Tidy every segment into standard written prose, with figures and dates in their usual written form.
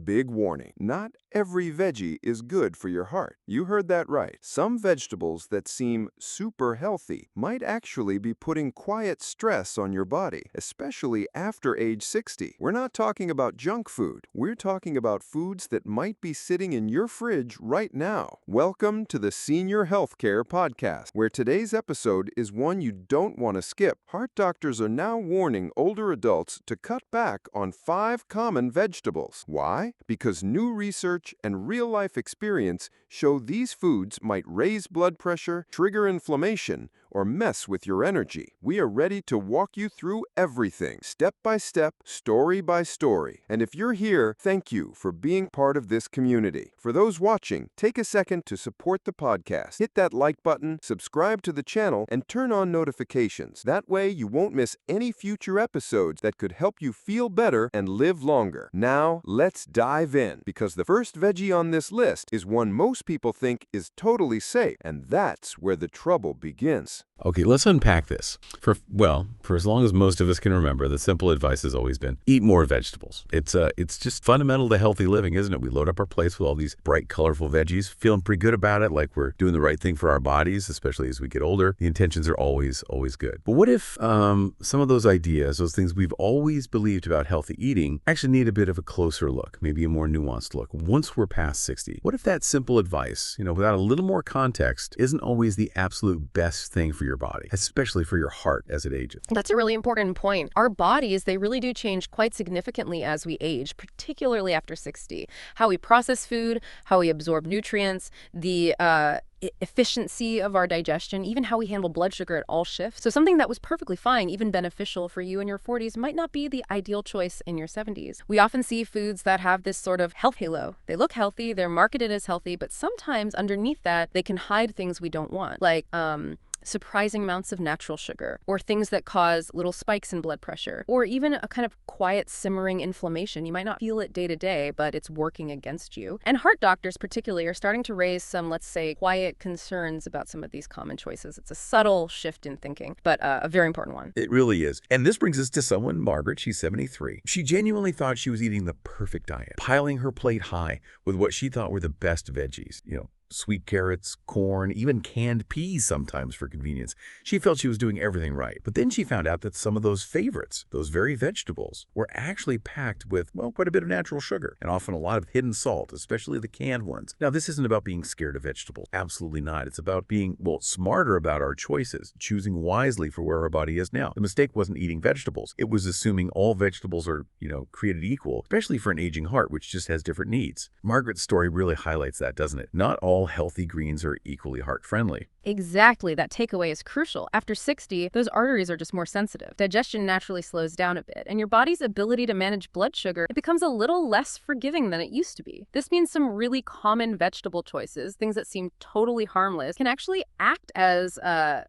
Big warning, not every veggie is good for your heart. You heard that right. Some vegetables that seem super healthy might actually be putting quiet stress on your body, especially after age 60. We're not talking about junk food. We're talking about foods that might be sitting in your fridge right now. Welcome to the Senior Healthcare Podcast, where today's episode is one you don't want to skip. Heart doctors are now warning older adults to cut back on 5 common vegetables. Why? Because new research and real-life experience show these foods might raise blood pressure, trigger inflammation, or mess with your energy. We are ready to walk you through everything, step by step, story by story. And if you're here, thank you for being part of this community. For those watching, take a second to support the podcast. Hit that like button, subscribe to the channel, and turn on notifications. That way you won't miss any future episodes that could help you feel better and live longer. Now, let's dive in, because the first veggie on this list is one most people think is totally safe, and that's where the trouble begins. Okay, let's unpack this. For as long as most of us can remember, the simple advice has always been eat more vegetables. It's just fundamental to healthy living, isn't it? We load up our plates with all these bright, colorful veggies, feeling pretty good about it, like we're doing the right thing for our bodies, especially as we get older. The intentions are always good. But what if some of those ideas, those things we've always believed about healthy eating, actually need a bit of a closer look, maybe a more nuanced look, once we're past 60? What if that simple advice, without a little more context, isn't always the absolute best thing for your body, especially for your heart as it ages? That's a really important point. Our bodies, they really do change quite significantly as we age, particularly after 60. How we process food, how we absorb nutrients, the efficiency of our digestion, even how we handle blood sugar, it all shifts. So something that was perfectly fine, even beneficial for you in your 40s, might not be the ideal choice in your 70s. We often see foods that have this sort of health halo. They look healthy, they're marketed as healthy, but sometimes underneath that, they can hide things we don't want, like surprising amounts of natural sugar, or things that cause little spikes in blood pressure, or even a kind of quiet simmering inflammation. You might not feel it day to day, but it's working against you. And heart doctors particularly are starting to raise some, let's say, quiet concerns about some of these common choices. It's a subtle shift in thinking, but a very important one. It really is. And this brings us to someone, Margaret. She's 73. She genuinely thought she was eating the perfect diet, piling her plate high with what she thought were the best veggies, sweet carrots, corn, even canned peas sometimes for convenience. She felt she was doing everything right. But then she found out that some of those favorites, those very vegetables, were actually packed with, quite a bit of natural sugar and often a lot of hidden salt, especially the canned ones. Now, this isn't about being scared of vegetables. Absolutely not. It's about being, smarter about our choices, choosing wisely for where our body is now. The mistake wasn't eating vegetables. It was assuming all vegetables are, created equal, especially for an aging heart, which just has different needs. Margaret's story really highlights that, doesn't it? Not all healthy greens are equally heart-friendly. Exactly. That takeaway is crucial. After 60, those arteries are just more sensitive. Digestion naturally slows down a bit, and your body's ability to manage blood sugar, it becomes a little less forgiving than it used to be. This means some really common vegetable choices, things that seem totally harmless, can actually act as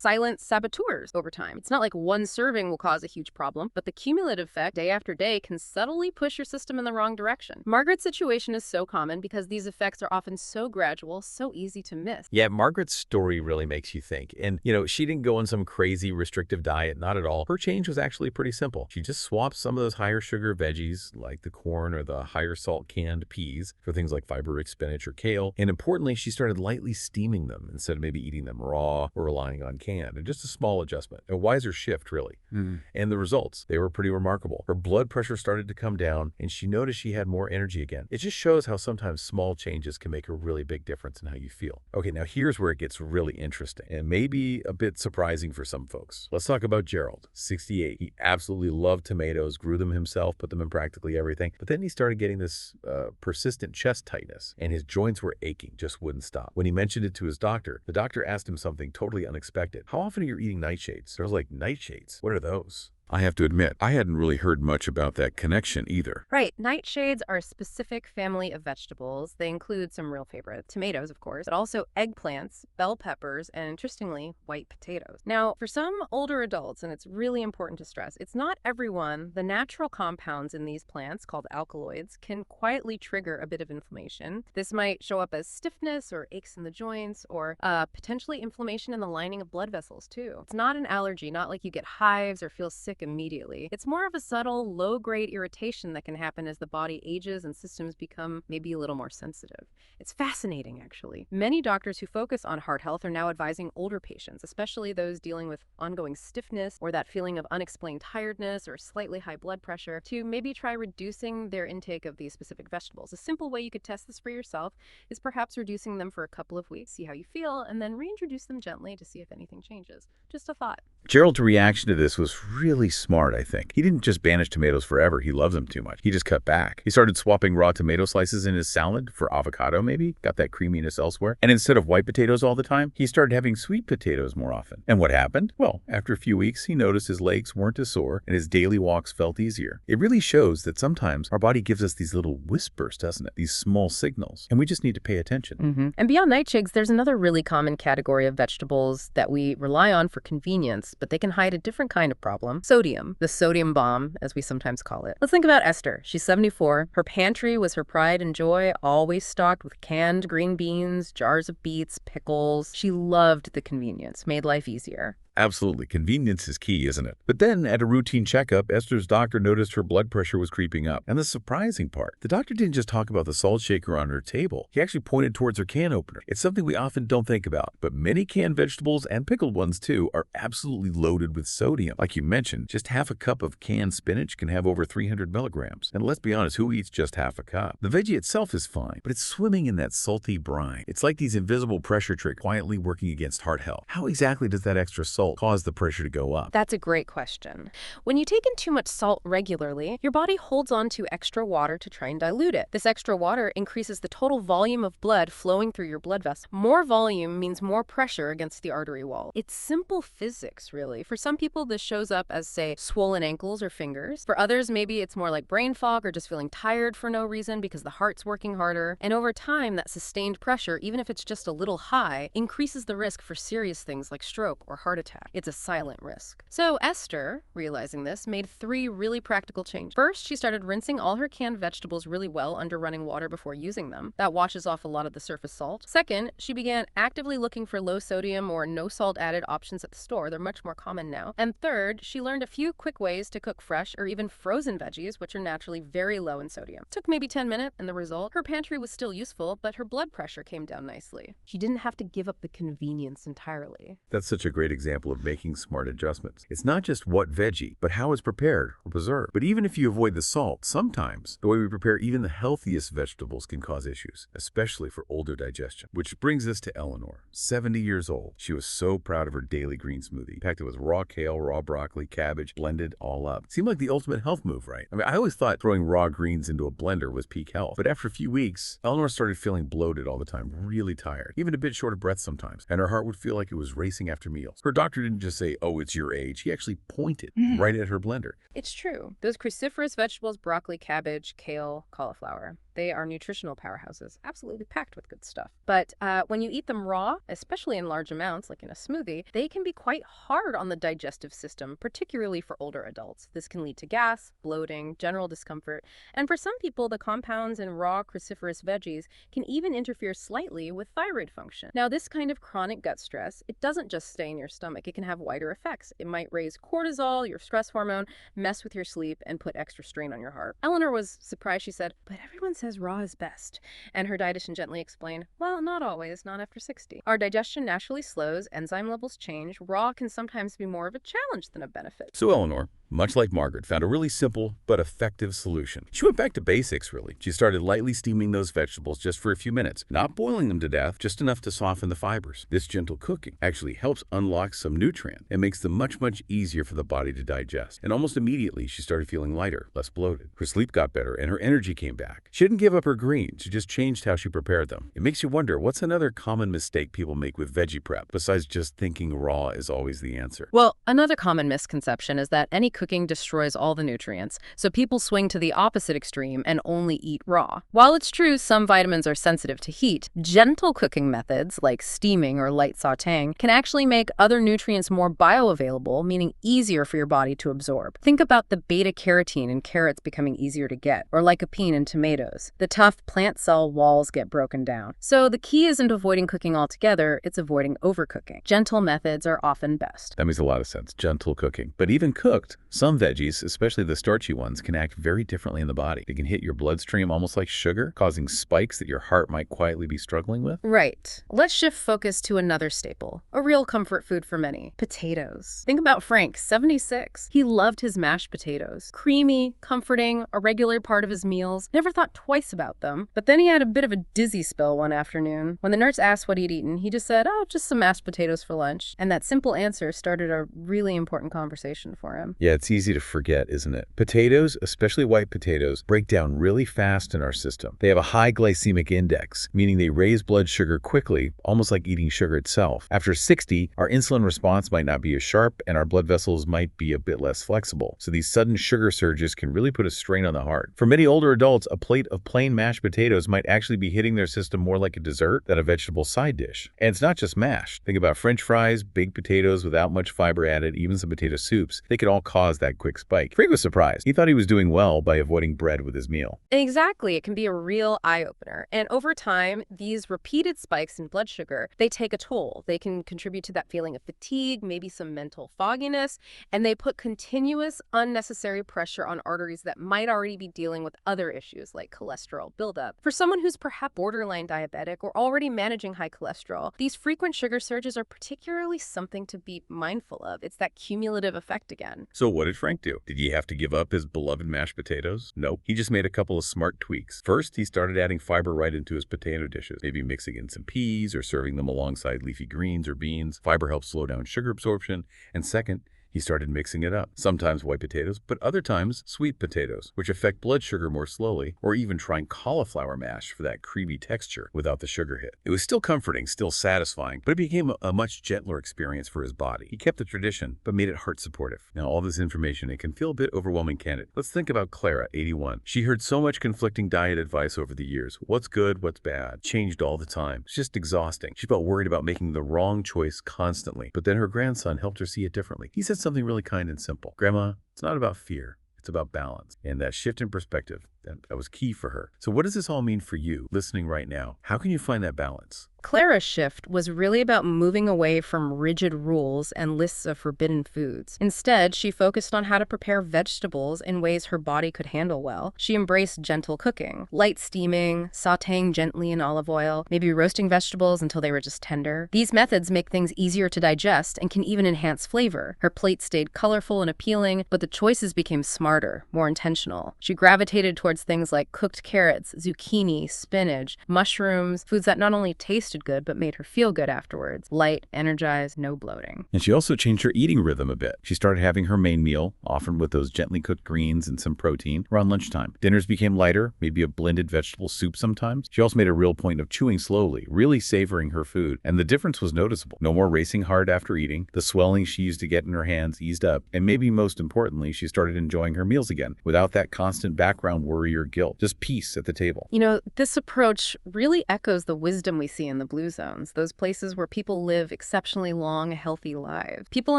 silent saboteurs over time. It's not like one serving will cause a huge problem, but the cumulative effect day after day can subtly push your system in the wrong direction. Margaret's situation is so common because these effects are often so gradual, so easy to miss. Yeah, Margaret's story really makes you think. And, she didn't go on some crazy restrictive diet, not at all. Her change was actually pretty simple. She just swapped some of those higher sugar veggies, like the corn or the higher salt canned peas, for things like fiber-rich spinach or kale. And importantly, she started lightly steaming them instead of maybe eating them raw or relying on canned. And just a small adjustment, a wiser shift, really. And the results, they were pretty remarkable. Her blood pressure started to come down, and she noticed she had more energy again. It just shows how sometimes small changes can make a really big difference in how you feel. Okay, now here's where it gets really interesting and maybe a bit surprising for some folks. Let's talk about Gerald, 68. He absolutely loved tomatoes, grew them himself, put them in practically everything. But then he started getting this persistent chest tightness, and his joints were aching, just wouldn't stop. When he mentioned it to his doctor, the doctor asked him something totally unexpected. How often are you eating nightshades? I was like, nightshades? What are those? I have to admit, I hadn't really heard much about that connection either. Right. Nightshades are a specific family of vegetables. They include some real favorites, tomatoes, of course, but also eggplants, bell peppers, and interestingly, white potatoes. Now, for some older adults, and it's really important to stress, it's not everyone, the natural compounds in these plants, called alkaloids, can quietly trigger a bit of inflammation. This might show up as stiffness or aches in the joints, or potentially inflammation in the lining of blood vessels, too. It's not an allergy, not like you get hives or feel sick stomach immediately. It's more of a subtle, low-grade irritation that can happen as the body ages and systems become maybe a little more sensitive. It's fascinating, actually. Many doctors who focus on heart health are now advising older patients, especially those dealing with ongoing stiffness or that feeling of unexplained tiredness or slightly high blood pressure, to maybe try reducing their intake of these specific vegetables. A simple way you could test this for yourself is perhaps reducing them for a couple of weeks, see how you feel, and then reintroduce them gently to see if anything changes. Just a thought. Gerald's reaction to this was really smart, I think. He didn't just banish tomatoes forever. He loves them too much. He just cut back. He started swapping raw tomato slices in his salad for avocado, maybe. Got that creaminess elsewhere. And instead of white potatoes all the time, he started having sweet potatoes more often. And what happened? Well, after a few weeks, he noticed his legs weren't as sore and his daily walks felt easier. It really shows that sometimes our body gives us these little whispers, doesn't it? These small signals. And we just need to pay attention. And beyond nightshades, there's another really common category of vegetables that we rely on for convenience, but they can hide a different kind of problem. Sodium. The sodium bomb, as we sometimes call it. Let's think about Esther. She's 74. Her pantry was her pride and joy, always stocked with canned green beans, jars of beets, pickles. She loved the convenience, made life easier. Absolutely. Convenience is key, isn't it? But then, at a routine checkup, Esther's doctor noticed her blood pressure was creeping up. And the surprising part, the doctor didn't just talk about the salt shaker on her table. He actually pointed towards her can opener. It's something we often don't think about. But many canned vegetables, and pickled ones too, are absolutely loaded with sodium. Like you mentioned, just half a cup of canned spinach can have over 300 milligrams. And let's be honest, who eats just half a cup? The veggie itself is fine, but it's swimming in that salty brine. It's like these invisible pressure tricks quietly working against heart health. How exactly does that extra salt cause the pressure to go up? That's a great question. When you take in too much salt regularly, your body holds on to extra water to try and dilute it. This extra water increases the total volume of blood flowing through your blood vessel. More volume means more pressure against the artery wall. It's simple physics, really. For some people, this shows up as, say, swollen ankles or fingers. For others, maybe it's more like brain fog or just feeling tired for no reason because the heart's working harder. And over time, that sustained pressure, even if it's just a little high, increases the risk for serious things like stroke or heart attack. It's a silent risk. So Esther, realizing this, made 3 really practical changes. First, she started rinsing all her canned vegetables really well under running water before using them. That washes off a lot of the surface salt. Second, she began actively looking for low sodium or no salt added options at the store. They're much more common now. And third, she learned a few quick ways to cook fresh or even frozen veggies, which are naturally very low in sodium. It took maybe 10 minutes, and the result, her pantry was still useful, but her blood pressure came down nicely. She didn't have to give up the convenience entirely. That's such a great example of making smart adjustments. It's not just what veggie, but how it's prepared or preserved. But even if you avoid the salt, sometimes the way we prepare even the healthiest vegetables can cause issues, especially for older digestion. Which brings us to Eleanor, 70 years old. She was so proud of her daily green smoothie, packed it with raw kale, raw broccoli, cabbage, blended all up. Seemed like the ultimate health move, right? I mean, I always thought throwing raw greens into a blender was peak health. But after a few weeks, Eleanor started feeling bloated all the time, really tired, even a bit short of breath sometimes, and her heart would feel like it was racing after meals. Her doctor didn't just say, "Oh, it's your age." He actually pointed right at her blender. It's true. Those cruciferous vegetables, broccoli, cabbage, kale, cauliflower, they are nutritional powerhouses, absolutely packed with good stuff. But when you eat them raw, especially in large amounts, like in a smoothie, they can be quite hard on the digestive system, particularly for older adults. This can lead to gas, bloating, general discomfort, and for some people, the compounds in raw cruciferous veggies can even interfere slightly with thyroid function. Now, this kind of chronic gut stress, it doesn't just stay in your stomach. It can have wider effects. It might raise cortisol, your stress hormone, mess with your sleep, and put extra strain on your heart. Eleanor was surprised. She said, "But everyone says raw is best." And her dietitian gently explained, "Well, not always, not after 60. Our digestion naturally slows, enzyme levels change. Raw can sometimes be more of a challenge than a benefit." So Eleanor, much like Margaret, found a really simple but effective solution. She went back to basics, really. She started lightly steaming those vegetables just for a few minutes, not boiling them to death, just enough to soften the fibers. This gentle cooking actually helps unlock some nutrient and makes them much easier for the body to digest. And almost immediately, she started feeling lighter, less bloated. Her sleep got better and her energy came back. She didn't give up her greens, she just changed how she prepared them. It makes you wonder, what's another common mistake people make with veggie prep, besides just thinking raw is always the answer? Well, another common misconception is that any cooking destroys all the nutrients, so people swing to the opposite extreme and only eat raw. While it's true some vitamins are sensitive to heat, gentle cooking methods like steaming or light sautéing can actually make other nutrients more bioavailable, meaning easier for your body to absorb. Think about the beta-carotene in carrots becoming easier to get, or lycopene in tomatoes. The tough plant cell walls get broken down. So the key isn't avoiding cooking altogether, it's avoiding overcooking. Gentle methods are often best. That makes a lot of sense. Gentle cooking. But even cooked, Some veggies, especially the starchy ones, can act very differently in the body. They can hit your bloodstream almost like sugar, causing spikes that your heart might quietly be struggling with. Right. Let's shift focus to another staple, a real comfort food for many, potatoes. Think about Frank, 76. He loved his mashed potatoes. Creamy, comforting, a regular part of his meals. Never thought twice about them. But then he had a bit of a dizzy spell one afternoon. When the nurse asked what he'd eaten, he just said, "Oh, just some mashed potatoes for lunch." And that simple answer started a really important conversation for him. Yeah, it's easy to forget, isn't it? Potatoes, especially white potatoes, break down really fast in our system. They have a high glycemic index, meaning they raise blood sugar quickly, almost like eating sugar itself. After 60, our insulin response might not be as sharp and our blood vessels might be a bit less flexible. So these sudden sugar surges can really put a strain on the heart. For many older adults, a plate of plain mashed potatoes might actually be hitting their system more like a dessert than a vegetable side dish. And it's not just mashed. Think about French fries, baked potatoes without much fiber added, even some potato soups. They could all cause that quick spike. Frank was surprised. He thought he was doing well by avoiding bread with his meal. Exactly. It can be a real eye-opener. And over time, these repeated spikes in blood sugar, they take a toll. They can contribute to that feeling of fatigue, maybe some mental fogginess, and they put continuous, unnecessary pressure on arteries that might already be dealing with other issues like cholesterol buildup. For someone who's perhaps borderline diabetic or already managing high cholesterol, these frequent sugar surges are particularly something to be mindful of. It's that cumulative effect again. So what did Frank do? Did he have to give up his beloved mashed potatoes? Nope. He just made a couple of smart tweaks. First, he started adding fiber right into his potato dishes, maybe mixing in some peas or serving them alongside leafy greens or beans. Fiber helps slow down sugar absorption. And second, he started mixing it up. Sometimes white potatoes, but other times sweet potatoes, which affect blood sugar more slowly, or even trying cauliflower mash for that creamy texture without the sugar hit. It was still comforting, still satisfying, but it became a much gentler experience for his body. He kept the tradition, but made it heart supportive. Now, all this information, it can feel a bit overwhelming, can it? Let's think about Clara, 81. She heard so much conflicting diet advice over the years. What's good, what's bad? Changed all the time. It's just exhausting. She felt worried about making the wrong choice constantly, but then her grandson helped her see it differently. He said something really kind and simple. Grandma, it's not about fear. It's about balance. And that shift in perspective, that was key for her. So what does this all mean for you listening right now? How can you find that balance? Clara's shift was really about moving away from rigid rules and lists of forbidden foods. Instead, she focused on how to prepare vegetables in ways her body could handle well. She embraced gentle cooking, light steaming, sautéing gently in olive oil, maybe roasting vegetables until they were just tender. These methods make things easier to digest and can even enhance flavor. Her plate stayed colorful and appealing, but the choices became smarter, more intentional. She gravitated towards things like cooked carrots, zucchini, spinach, mushrooms, foods that not only tasted good but made her feel good afterwards. Light, energized, no bloating. And she also changed her eating rhythm a bit. She started having her main meal, often with those gently cooked greens and some protein, around lunchtime. Dinners became lighter, maybe a blended vegetable soup sometimes. She also made a real point of chewing slowly, really savoring her food. And the difference was noticeable. No more racing hard after eating. The swelling she used to get in her hands eased up. And maybe most importantly, she started enjoying her meals again, without that constant background worry or guilt. Just peace at the table. You know, this approach really echoes the wisdom we see in the blue zones, those places where people live exceptionally long, healthy lives. People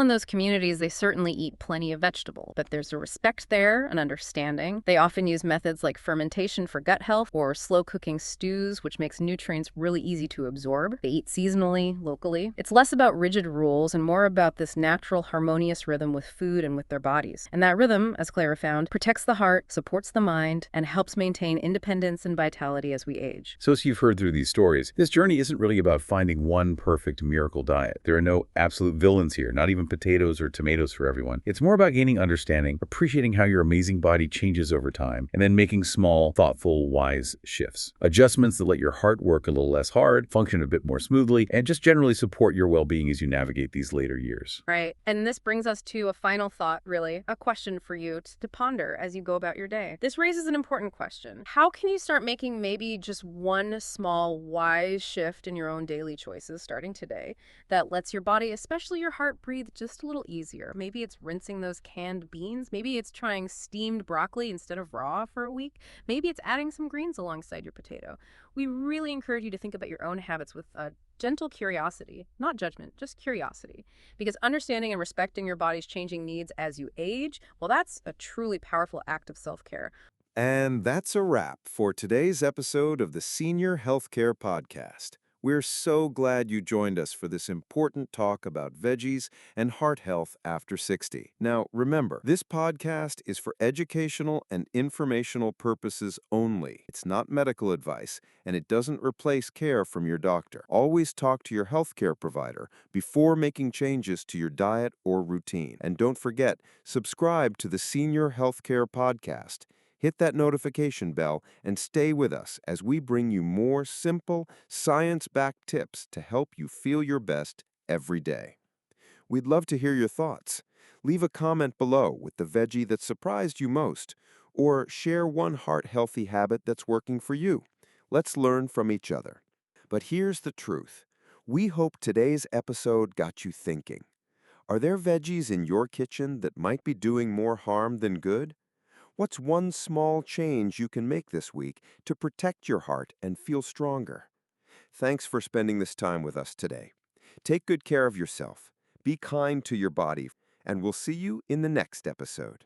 in those communities, they certainly eat plenty of vegetable, but there's a respect there, an understanding. They often use methods like fermentation for gut health or slow cooking stews, which makes nutrients really easy to absorb. They eat seasonally, locally. It's less about rigid rules and more about this natural, harmonious rhythm with food and with their bodies. And that rhythm, as Clara found, protects the heart, supports the mind, and helps maintain independence and vitality as we age. So as you've heard through these stories, this journey isn't really about finding one perfect miracle diet. There are no absolute villains here, not even potatoes or tomatoes for everyone. It's more about gaining understanding, appreciating how your amazing body changes over time, and then making small, thoughtful, wise shifts. Adjustments that let your heart work a little less hard, function a bit more smoothly, and just generally support your well-being as you navigate these later years. Right. And this brings us to a final thought, really, a question for you to ponder as you go about your day. This raises an important question. How can you start making maybe just one small, wise shift in your own daily choices starting today that lets your body, especially your heart, breathe just a little easier? Maybe it's rinsing those canned beans. Maybe it's trying steamed broccoli instead of raw for a week. Maybe it's adding some greens alongside your potato. We really encourage you to think about your own habits with a gentle curiosity, not judgment, just curiosity. Because understanding and respecting your body's changing needs as you age, well, that's a truly powerful act of self-care. And that's a wrap for today's episode of the Senior Healthcare Podcast. We're so glad you joined us for this important talk about veggies and heart health after 60. Now, remember, this podcast is for educational and informational purposes only. It's not medical advice, and it doesn't replace care from your doctor. Always talk to your healthcare provider before making changes to your diet or routine. And don't forget, subscribe to the Senior Healthcare Podcast. Hit that notification bell and stay with us as we bring you more simple, science-backed tips to help you feel your best every day. We'd love to hear your thoughts. Leave a comment below with the veggie that surprised you most, or share one heart-healthy habit that's working for you. Let's learn from each other. But here's the truth. We hope today's episode got you thinking. Are there veggies in your kitchen that might be doing more harm than good? What's one small change you can make this week to protect your heart and feel stronger? Thanks for spending this time with us today. Take good care of yourself, be kind to your body, and we'll see you in the next episode.